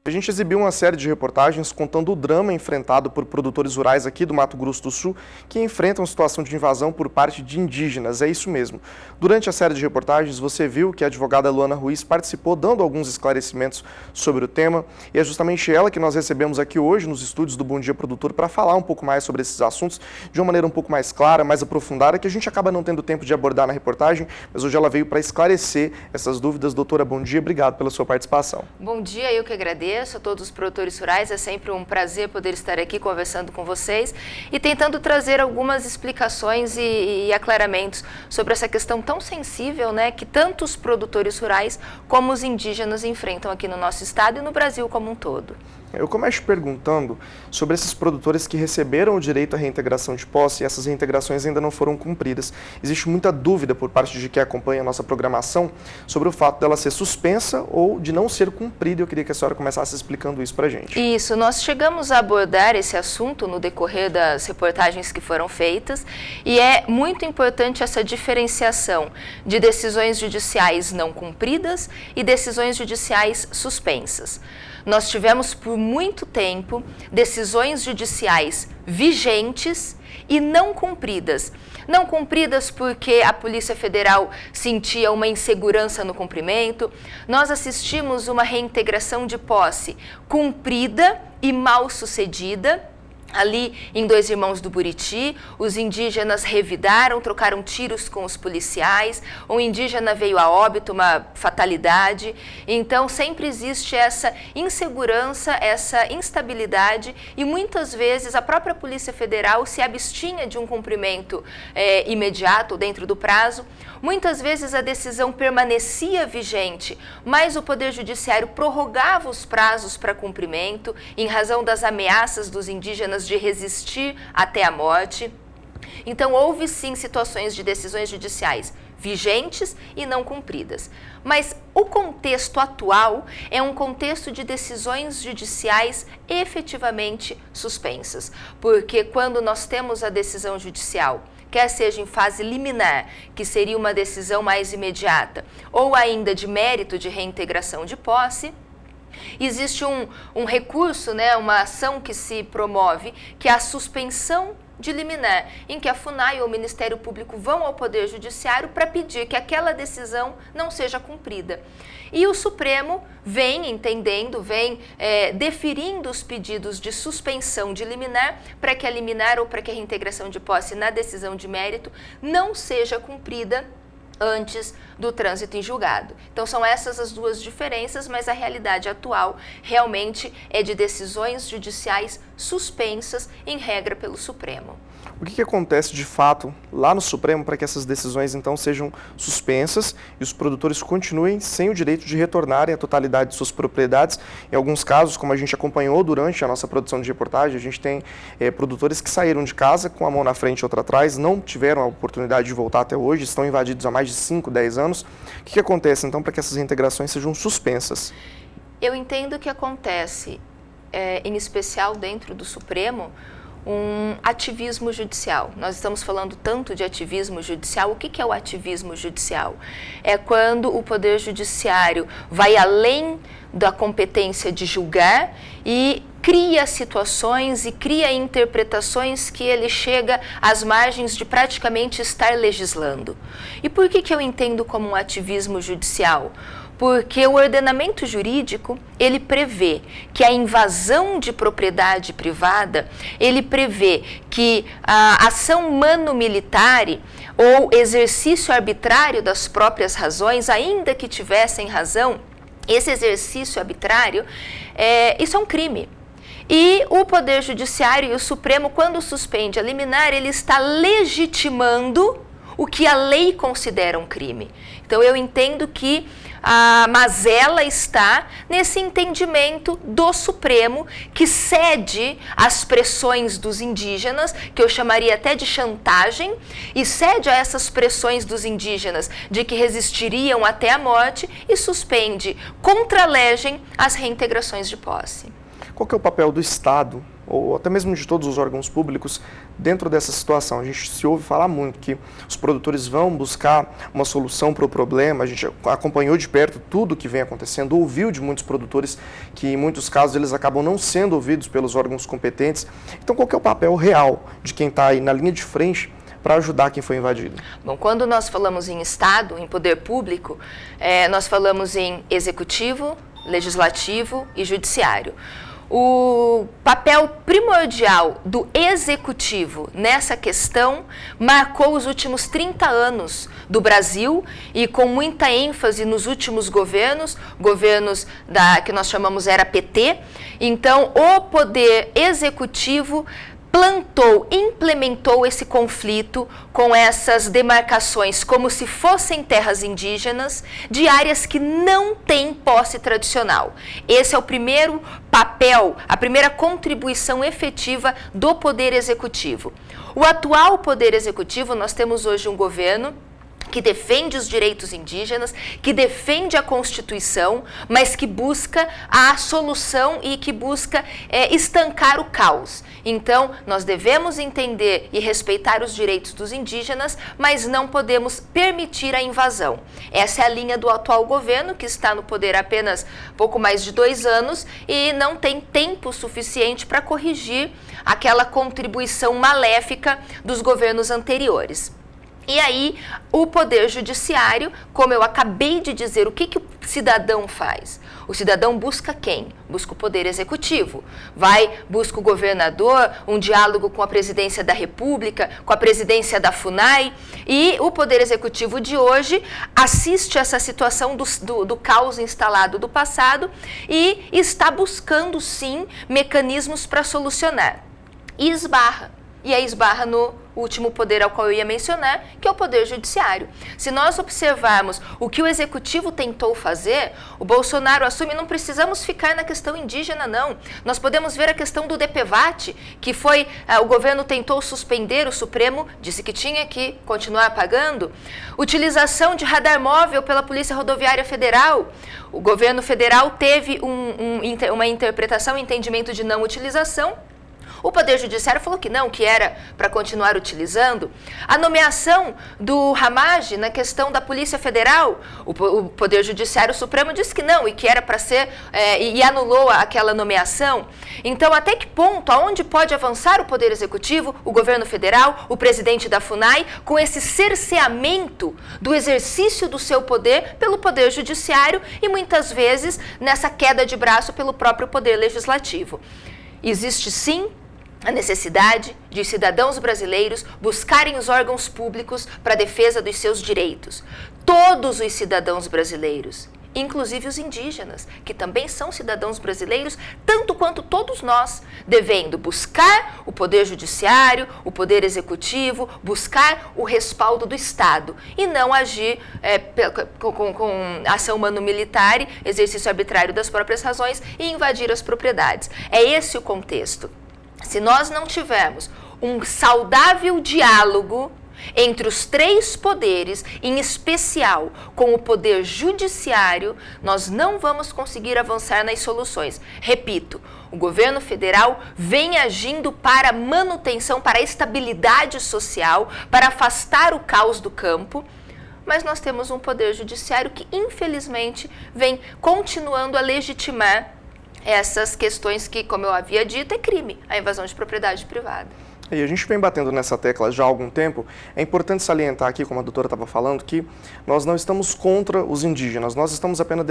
A gente exibiu uma série de reportagens contando o drama enfrentado por produtores rurais aqui do Mato Grosso do Sul que enfrentam situação de invasão por parte de indígenas, é isso mesmo. Durante a série de reportagens você viu que a advogada Luana Ruiz participou dando alguns esclarecimentos sobre o tema e é justamente ela que nós recebemos aqui hoje nos estúdios do Bom Dia Produtor para falar um pouco mais sobre esses assuntos de uma maneira um pouco mais clara, mais aprofundada, que a gente acaba não tendo tempo de abordar na reportagem, mas hoje ela veio para esclarecer essas dúvidas. Doutora, bom dia, obrigado pela sua participação. Bom dia, eu que agradeço a todos os produtores rurais, é sempre um prazer poder estar aqui conversando com vocês e tentando trazer algumas explicações e aclaramentos sobre essa questão tão sensível, né, que tanto os produtores rurais como os indígenas enfrentam aqui no nosso estado e no Brasil como um todo. Eu começo perguntando sobre esses produtores que receberam o direito à reintegração de posse e essas reintegrações ainda não foram cumpridas. Existe muita dúvida por parte de quem acompanha a nossa programação sobre o fato dela ser suspensa ou de não ser cumprida. Eu queria que a senhora começasse explicando isso para a gente. Isso, nós chegamos a abordar esse assunto no decorrer das reportagens que foram feitas e é muito importante essa diferenciação de decisões judiciais não cumpridas e decisões judiciais suspensas. Nós tivemos por muito tempo decisões judiciais vigentes e não cumpridas. Não cumpridas porque a Polícia Federal sentia uma insegurança no cumprimento. Nós assistimos uma reintegração de posse cumprida e mal sucedida. Ali em Dois Irmãos do Buriti, os indígenas revidaram, trocaram tiros com os policiais, um indígena veio a óbito, uma fatalidade. Então sempre existe essa insegurança, essa instabilidade e muitas vezes a própria Polícia Federal se abstinha de um cumprimento imediato dentro do prazo. Muitas vezes a decisão permanecia vigente, mas o Poder Judiciário prorrogava os prazos para cumprimento em razão das ameaças dos indígenas de resistir até a morte. Então, houve sim situações de decisões judiciais vigentes e não cumpridas. Mas o contexto atual é um contexto de decisões judiciais efetivamente suspensas, porque quando nós temos a decisão judicial, quer seja em fase liminar, que seria uma decisão mais imediata, ou ainda de mérito de reintegração de posse, existe um recurso, né, uma ação que se promove, que é a suspensão de liminar, em que a FUNAI ou o Ministério Público vão ao Poder Judiciário para pedir que aquela decisão não seja cumprida. E o Supremo vem entendendo, vem deferindo os pedidos de suspensão de liminar para que a liminar ou para que a reintegração de posse na decisão de mérito não seja cumprida antes do trânsito em julgado. Então são essas as duas diferenças, mas a realidade atual realmente é de decisões judiciais suspensas, em regra pelo Supremo. O que acontece de fato lá no Supremo para que essas decisões então sejam suspensas e os produtores continuem sem o direito de retornarem a totalidade de suas propriedades? Em alguns casos, como a gente acompanhou durante a nossa produção de reportagem, a gente tem produtores que saíram de casa com a mão na frente e outra atrás, não tiveram a oportunidade de voltar até hoje, estão invadidos há mais de 5, 10 anos. O que acontece então para que essas reintegrações sejam suspensas? Eu entendo que acontece, em especial dentro do Supremo, um ativismo judicial. Nós estamos falando tanto de ativismo judicial. O que é o ativismo judicial? É quando o Poder Judiciário vai além da competência de julgar e cria situações e cria interpretações que ele chega às margens de praticamente estar legislando. E por que eu entendo como um ativismo judicial? Porque o ordenamento jurídico, ele prevê que a invasão de propriedade privada, ele prevê que a ação mano-militar ou exercício arbitrário das próprias razões, ainda que tivessem razão, esse exercício arbitrário, isso é um crime. E o Poder Judiciário e o Supremo, quando suspende a liminar, ele está legitimando o que a lei considera um crime. Então eu entendo que a mazela está nesse entendimento do Supremo, que cede às pressões dos indígenas, que eu chamaria até de chantagem, e cede a essas pressões dos indígenas de que resistiriam até a morte e suspende contra a legem as reintegrações de posse. Qual que é o papel do Estado ou até mesmo de todos os órgãos públicos dentro dessa situação? A gente se ouve falar muito que os produtores vão buscar uma solução para o problema, a gente acompanhou de perto tudo que vem acontecendo, ouviu de muitos produtores que em muitos casos eles acabam não sendo ouvidos pelos órgãos competentes. Então qual que é o papel real de quem está aí na linha de frente para ajudar quem foi invadido? Bom, quando nós falamos em Estado, em poder público, nós falamos em executivo, legislativo e judiciário. O papel primordial do executivo nessa questão marcou os últimos 30 anos do Brasil e com muita ênfase nos últimos governos que nós chamamos era PT. Então, o poder executivo implementou esse conflito com essas demarcações como se fossem terras indígenas de áreas que não têm posse tradicional. Esse é o primeiro papel, a primeira contribuição efetiva do Poder Executivo. O atual Poder Executivo, nós temos hoje um governo que defende os direitos indígenas, que defende a Constituição, mas que busca a solução e que busca estancar o caos. Então, nós devemos entender e respeitar os direitos dos indígenas, mas não podemos permitir a invasão. Essa é a linha do atual governo, que está no poder há apenas pouco mais de 2 anos e não tem tempo suficiente para corrigir aquela contribuição maléfica dos governos anteriores. E aí, o Poder Judiciário, como eu acabei de dizer, o que o cidadão faz? O cidadão busca quem? Busca o Poder Executivo. Busca o governador, um diálogo com a Presidência da República, com a Presidência da FUNAI. E o Poder Executivo de hoje assiste essa situação do caos instalado do passado e está buscando, sim, mecanismos para solucionar. E aí esbarra no último poder ao qual eu ia mencionar, que é o Poder Judiciário. Se nós observarmos o que o Executivo tentou fazer, o Bolsonaro assume, não precisamos ficar na questão indígena, não. Nós podemos ver a questão do DPVAT, que o governo tentou suspender, o Supremo disse que tinha que continuar pagando. Utilização de radar móvel pela Polícia Rodoviária Federal. O governo federal teve uma interpretação, entendimento de não utilização. O Poder Judiciário falou que não, que era para continuar utilizando. A nomeação do Ramage na questão da Polícia Federal, o Poder Judiciário Supremo disse que não, e que era para ser, e anulou aquela nomeação. Então, até que ponto, aonde pode avançar o Poder Executivo, o governo federal, o presidente da FUNAI, com esse cerceamento do exercício do seu poder pelo Poder Judiciário e, muitas vezes, nessa queda de braço pelo próprio Poder Legislativo. Existe, sim, a necessidade de cidadãos brasileiros buscarem os órgãos públicos para a defesa dos seus direitos. Todos os cidadãos brasileiros, inclusive os indígenas, que também são cidadãos brasileiros, tanto quanto todos nós, devendo buscar o Poder Judiciário, o Poder Executivo, buscar o respaldo do Estado e não agir com ação mano-militar, exercício arbitrário das próprias razões e invadir as propriedades. É esse o contexto. Se nós não tivermos um saudável diálogo entre os 3 poderes, em especial com o Poder Judiciário, nós não vamos conseguir avançar nas soluções. Repito, o governo federal vem agindo para manutenção, para a estabilidade social, para afastar o caos do campo, mas nós temos um Poder Judiciário que, infelizmente, vem continuando a legitimar essas questões que, como eu havia dito, é crime, a invasão de propriedade privada. E a gente vem batendo nessa tecla já há algum tempo. É importante salientar aqui, como a doutora estava falando, que nós não estamos contra os indígenas, nós estamos apenas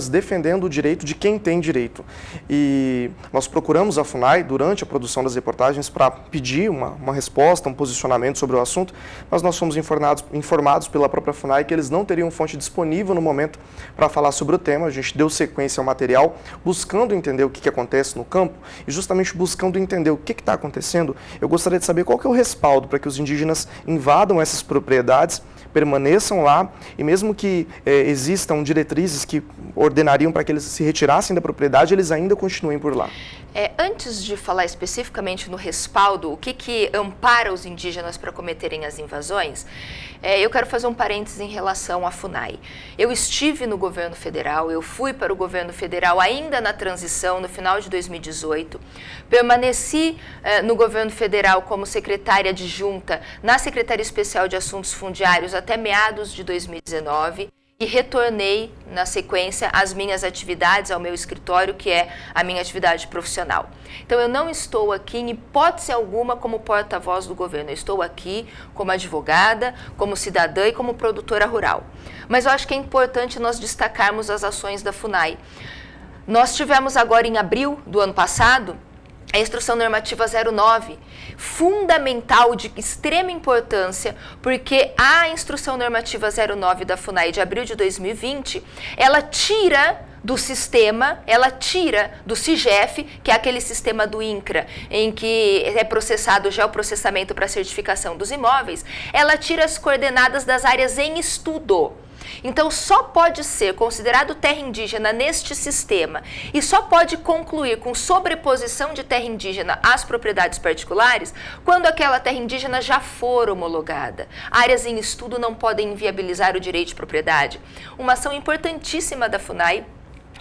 defendendo o direito de quem tem direito. E nós procuramos a FUNAI durante a produção das reportagens para pedir uma resposta, um posicionamento sobre o assunto, mas nós fomos informados pela própria FUNAI que eles não teriam fonte disponível no momento para falar sobre o tema. A gente deu sequência ao material, buscando entender o que acontece no campo e justamente buscando entender o que está acontecendo. Eu gostaria de saber qual que é o respaldo para que os indígenas invadam essas propriedades, permaneçam lá e mesmo que existam diretrizes que ordenariam para que eles se retirassem da propriedade, eles ainda continuem por lá. Antes de falar especificamente no respaldo, o que ampara os indígenas para cometerem as invasões, eu quero fazer um parênteses em relação à FUNAI. Eu estive no governo federal, eu fui para o governo federal ainda na transição, no final de 2018, permaneci no governo federal como secretária adjunta na Secretaria Especial de Assuntos Fundiários até meados de 2019, e retornei, na sequência, às minhas atividades, ao meu escritório, que é a minha atividade profissional. Então, eu não estou aqui, em hipótese alguma, como porta-voz do governo. Eu estou aqui como advogada, como cidadã e como produtora rural. Mas eu acho que é importante nós destacarmos as ações da FUNAI. Nós tivemos agora, em abril do ano passado, a Instrução Normativa 09, fundamental, de extrema importância, porque a Instrução Normativa 09 da FUNAI de abril de 2020, ela tira do sistema, ela tira do CIGEF, que é aquele sistema do INCRA, em que é processado o geoprocessamento para certificação dos imóveis, ela tira as coordenadas das áreas em estudo. Então, só pode ser considerado terra indígena neste sistema e só pode concluir com sobreposição de terra indígena às propriedades particulares quando aquela terra indígena já for homologada. Áreas em estudo não podem inviabilizar o direito de propriedade. Uma ação importantíssima da FUNAI,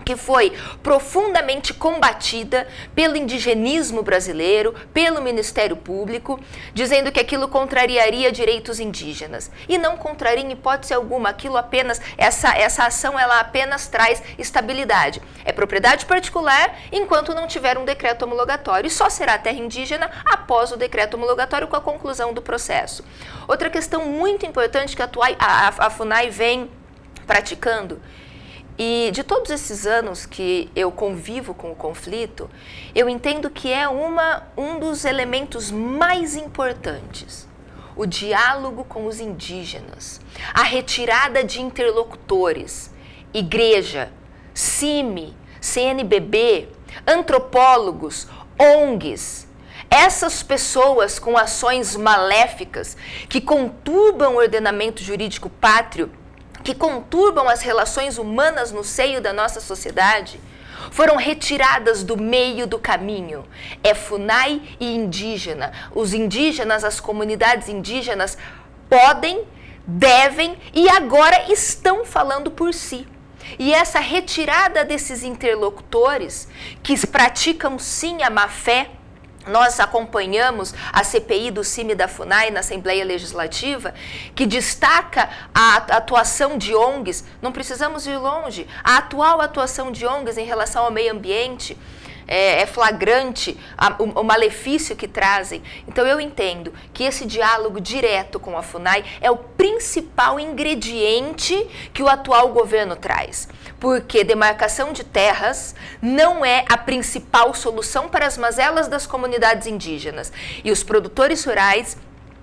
que foi profundamente combatida pelo indigenismo brasileiro, pelo Ministério Público, dizendo que aquilo contrariaria direitos indígenas. E não contraria em hipótese alguma, aquilo apenas, essa ação ela apenas traz estabilidade. É propriedade particular enquanto não tiver um decreto homologatório, e só será terra indígena após o decreto homologatório com a conclusão do processo. Outra questão muito importante que a FUNAI vem praticando, e de todos esses anos que eu convivo com o conflito, eu entendo que é um dos elementos mais importantes. O diálogo com os indígenas, a retirada de interlocutores, igreja, CIMI, CNBB, antropólogos, ONGs, essas pessoas com ações maléficas que conturbam o ordenamento jurídico pátrio, que conturbam as relações humanas no seio da nossa sociedade, foram retiradas do meio do caminho. É FUNAI e indígena. Os indígenas, as comunidades indígenas podem, devem e agora estão falando por si. E essa retirada desses interlocutores que praticam sim a má-fé, nós acompanhamos a CPI do CIMI da FUNAI na Assembleia Legislativa, que destaca a atuação de ONGs, não precisamos ir longe, a atual atuação de ONGs em relação ao meio ambiente é flagrante o malefício que trazem. Então eu entendo que esse diálogo direto com a FUNAI é o principal ingrediente que o atual governo traz. Porque demarcação de terras não é a principal solução para as mazelas das comunidades indígenas. E os produtores rurais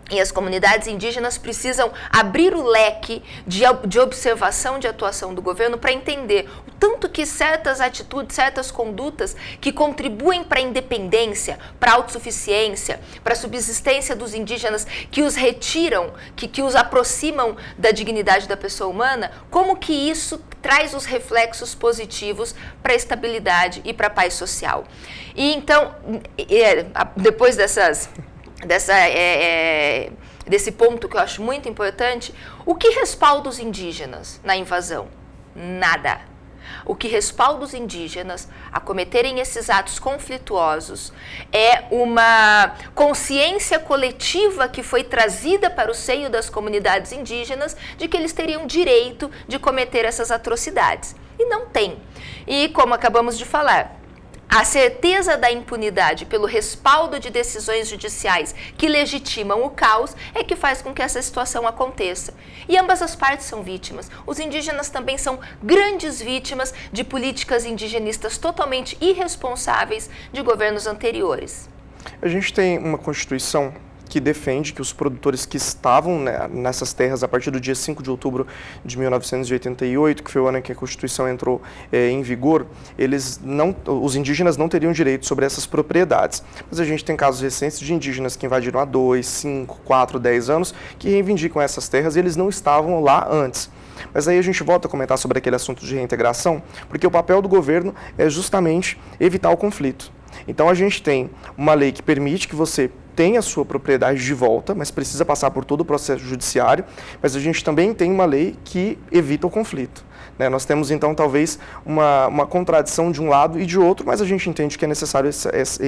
e as comunidades indígenas precisam abrir o leque de observação de atuação do governo para entender o tanto que certas atitudes, certas condutas que contribuem para a independência, para a autossuficiência, para a subsistência dos indígenas, que os retiram, que os aproximam da dignidade da pessoa humana, como que isso traz os reflexos positivos para a estabilidade e para a paz social. E então, depois desse ponto que eu acho muito importante, o que respalda os indígenas na invasão? Nada. O que respalda os indígenas a cometerem esses atos conflituosos é uma consciência coletiva que foi trazida para o seio das comunidades indígenas de que eles teriam direito de cometer essas atrocidades. E não tem. E como acabamos de falar, a certeza da impunidade pelo respaldo de decisões judiciais que legitimam o caos é que faz com que essa situação aconteça. E ambas as partes são vítimas. Os indígenas também são grandes vítimas de políticas indigenistas totalmente irresponsáveis de governos anteriores. A gente tem uma Constituição que defende que os produtores que estavam, né, nessas terras a partir do dia 5 de outubro de 1988, que foi o ano em que a Constituição entrou em vigor, os indígenas não teriam direito sobre essas propriedades. Mas a gente tem casos recentes de indígenas que invadiram há 2, 5, 4, 10 anos, que reivindicam essas terras e eles não estavam lá antes. Mas aí a gente volta a comentar sobre aquele assunto de reintegração, porque o papel do governo é justamente evitar o conflito. Então a gente tem uma lei que permite que você tenha a sua propriedade de volta, mas precisa passar por todo o processo judiciário, mas a gente também tem uma lei que evita o conflito. Né? Nós temos então talvez uma contradição de um lado e de outro, mas a gente entende que é necessário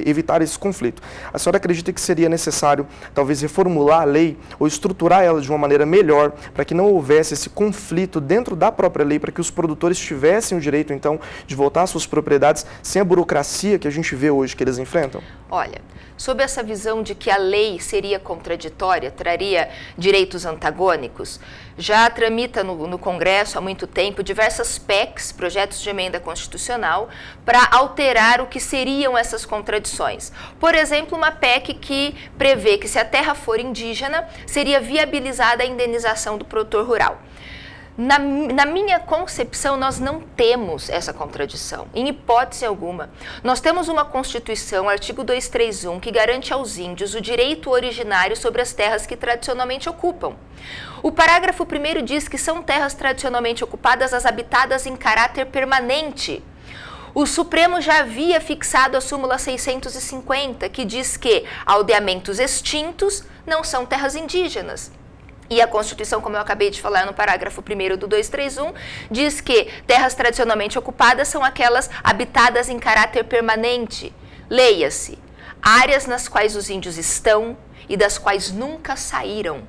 evitar esse conflito. A senhora acredita que seria necessário talvez reformular a lei ou estruturar ela de uma maneira melhor para que não houvesse esse conflito dentro da própria lei, para que os produtores tivessem o direito então de voltar às suas propriedades sem a burocracia que a gente vê hoje que eles enfrentam? Olha, sob essa visão de que a lei seria contraditória, traria direitos antagônicos, já tramita no Congresso há muito tempo diversas PECs, projetos de emenda constitucional, para alterar o que seriam essas contradições. Por exemplo, uma PEC que prevê que se a terra for indígena, seria viabilizada a indenização do produtor rural. Na minha concepção, nós não temos essa contradição, em hipótese alguma. Nós temos uma Constituição, artigo 231, que garante aos índios o direito originário sobre as terras que tradicionalmente ocupam. O parágrafo 1º diz que são terras tradicionalmente ocupadas as habitadas em caráter permanente. O Supremo já havia fixado a súmula 650, que diz que aldeamentos extintos não são terras indígenas. E a Constituição, como eu acabei de falar no parágrafo 1º do 231, diz que terras tradicionalmente ocupadas são aquelas habitadas em caráter permanente. Leia-se, áreas nas quais os índios estão e das quais nunca saíram.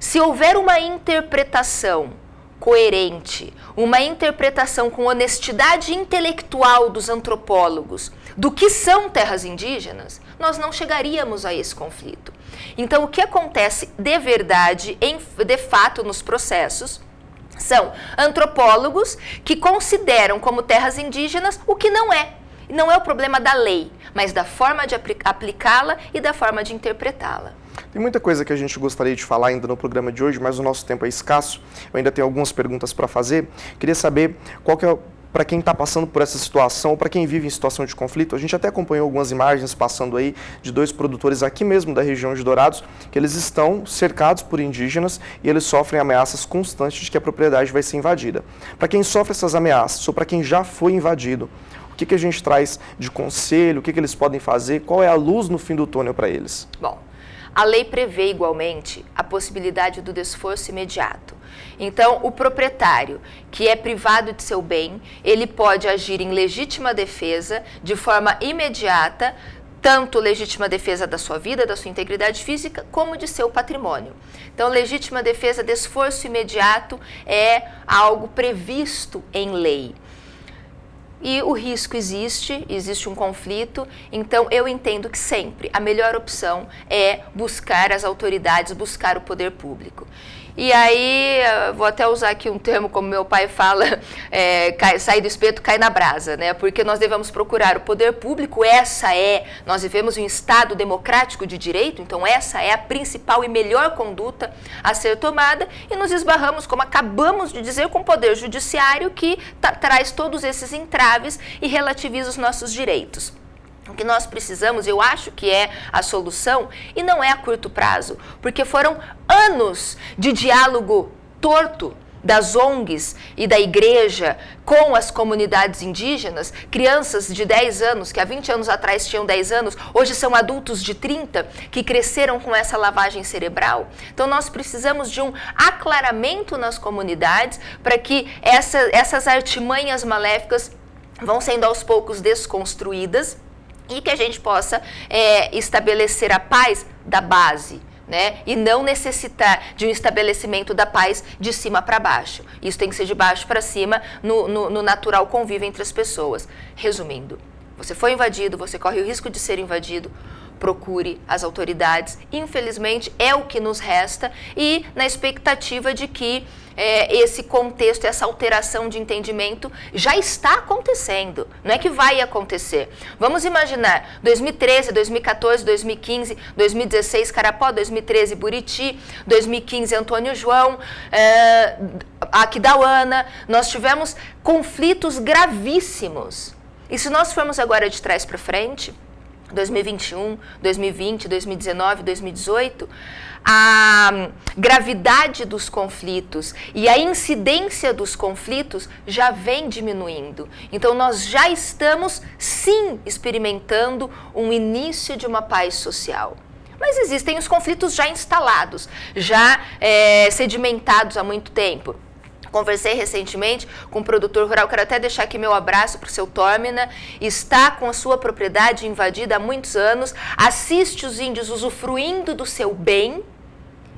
Se houver uma interpretação coerente, uma interpretação com honestidade intelectual dos antropólogos do que são terras indígenas, nós não chegaríamos a esse conflito. Então, o que acontece de verdade, de fato, nos processos, são antropólogos que consideram como terras indígenas o que não é. Não é o problema da lei, mas da forma de aplicá-la e da forma de interpretá-la. Tem muita coisa que a gente gostaria de falar ainda no programa de hoje, mas o nosso tempo é escasso. Eu ainda tenho algumas perguntas para fazer. Queria saber qual que é, para quem está passando por essa situação, ou para quem vive em situação de conflito. A gente até acompanhou algumas imagens passando aí de 2 produtores aqui mesmo da região de Dourados, que eles estão cercados por indígenas e eles sofrem ameaças constantes de que a propriedade vai ser invadida. Para quem sofre essas ameaças, ou para quem já foi invadido, o que a gente traz de conselho, o que eles podem fazer, qual é a luz no fim do túnel para eles? Bom, a lei prevê igualmente a possibilidade do desforço imediato. Então, o proprietário que é privado de seu bem, ele pode agir em legítima defesa de forma imediata, tanto legítima defesa da sua vida, da sua integridade física, como de seu patrimônio. Então, legítima defesa, desforço imediato é algo previsto em lei. E o risco existe um conflito, então eu entendo que sempre a melhor opção é buscar as autoridades, buscar o poder público. E aí, vou até usar aqui um termo como meu pai fala, sair do espeto, cai na brasa, né? Porque nós devemos procurar o poder público, nós vivemos em um Estado democrático de direito, então essa é a principal e melhor conduta a ser tomada, e nos esbarramos, como acabamos de dizer, com o poder judiciário que traz todos esses entraves e relativiza os nossos direitos. O que nós precisamos, eu acho que é a solução, e não é a curto prazo, porque foram anos de diálogo torto das ONGs e da igreja com as comunidades indígenas, crianças de 10 anos, que há 20 anos atrás tinham 10 anos, hoje são adultos de 30, que cresceram com essa lavagem cerebral. Então nós precisamos de um aclaramento nas comunidades para que essas artimanhas maléficas vão sendo aos poucos desconstruídas, e que a gente possa estabelecer a paz da base, né? E não necessitar de um estabelecimento da paz de cima para baixo. Isso tem que ser de baixo para cima, no natural convívio entre as pessoas. Resumindo, você foi invadido, você corre o risco de ser invadido, procure as autoridades. Infelizmente, é o que nos resta e na expectativa de que esse contexto, essa alteração de entendimento já está acontecendo, não é que vai acontecer. Vamos imaginar 2013, 2014, 2015, 2016 Carapó, 2013 Buriti, 2015 Antônio João, Aquidauana, nós tivemos conflitos gravíssimos. E se nós formos agora de trás para frente, 2021, 2020, 2019, 2018, a gravidade dos conflitos e a incidência dos conflitos já vem diminuindo. Então, nós já estamos, sim, experimentando um início de uma paz social. Mas existem os conflitos já instalados, já sedimentados há muito tempo. Conversei recentemente com um produtor rural, quero até deixar aqui meu abraço para o seu Tórmina, está com a sua propriedade invadida há muitos anos, assiste os índios usufruindo do seu bem,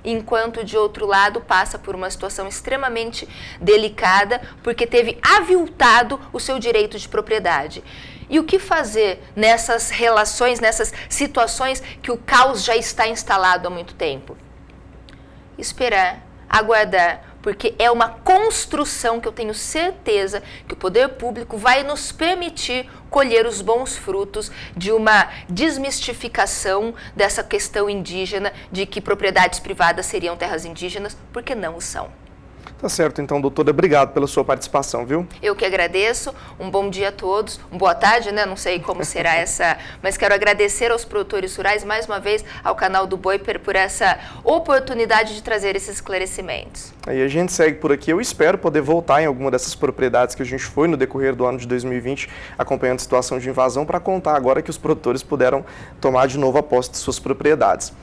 enquanto de outro lado passa por uma situação extremamente delicada, porque teve aviltado o seu direito de propriedade. E o que fazer nessas relações, nessas situações que o caos já está instalado há muito tempo? Esperar, aguardar, porque é uma construção que eu tenho certeza que o poder público vai nos permitir colher os bons frutos de uma desmistificação dessa questão indígena, de que propriedades privadas seriam terras indígenas, porque não o são. Tá certo, então, doutora, obrigado pela sua participação, viu? Eu que agradeço, um bom dia a todos, uma boa tarde, né? Não sei como será essa, mas quero agradecer aos produtores rurais, mais uma vez, ao canal do Boi por essa oportunidade de trazer esses esclarecimentos. Aí a gente segue por aqui, eu espero poder voltar em alguma dessas propriedades que a gente foi no decorrer do ano de 2020, acompanhando a situação de invasão, para contar agora que os produtores puderam tomar de novo a posse de suas propriedades.